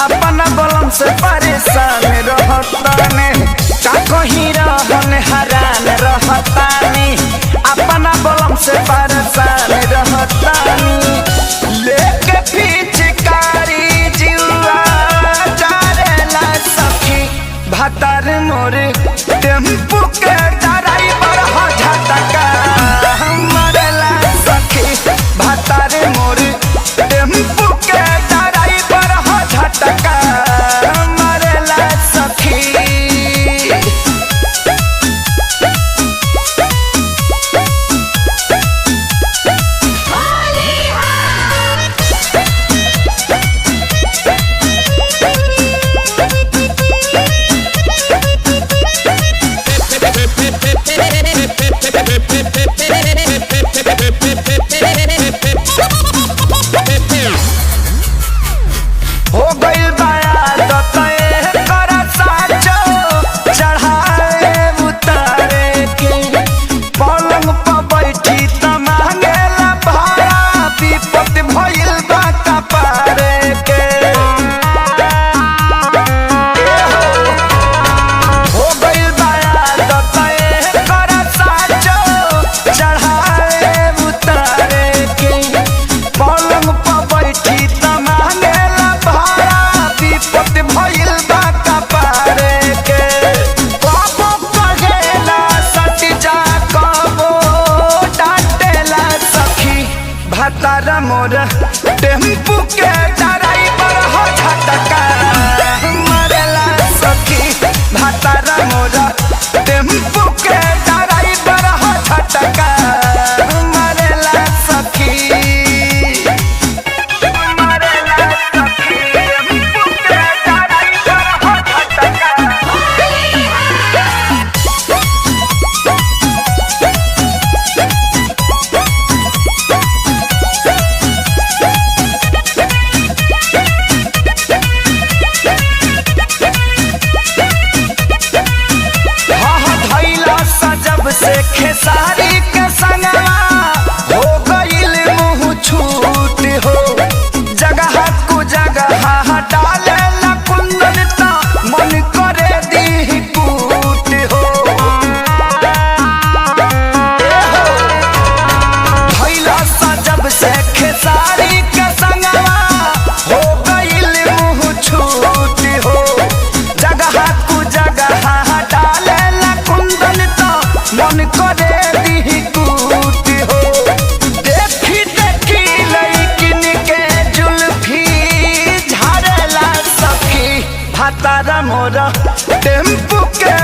अपना बलम से परेशान रहताने का कहीं रहन हरान रहतानी अपना बलम से परेशान रहतानी लेके पिचकारी जीवा जारेला सखी भातार मोरे टेम्पू के ड्राइवर हो झटका मरेला सखी भातार मोरे टेम्पू के ड्राइवर हो झटका मरेला सखी। हो गइल चढ़ाए उतारे के पलंग पर बैठी त मांगेला भाड़ा विपत भइल बा कपारे के हो गइल चढ़ाए उतारे के पलंग पर बैठी त मांगेला भाड़ा विपत भइल बा कपारे के कबो कहेला सट जा कबो डांटेला सखी भातार मोर टेम्पू के ड्राइवर हो झटका मरेला सखी भातार मोर टेम्पू के ड्राइवर हो झटका मरेला सखी। से खेसारी के संगवा हो गइल मुँह छूट हो जगह कु जगह डाले ला कुंदन ता मन करे दी कूट हो भइला सजब से खेसारी के संगवा हो गइल मुँह छूट हो जगह कु जगह डाले ला कुंदन ता मन करे दी कूट हो देखी देखी लइकिन के जुल्फी झाड़ेला सखी भातार मोर टेम्पू के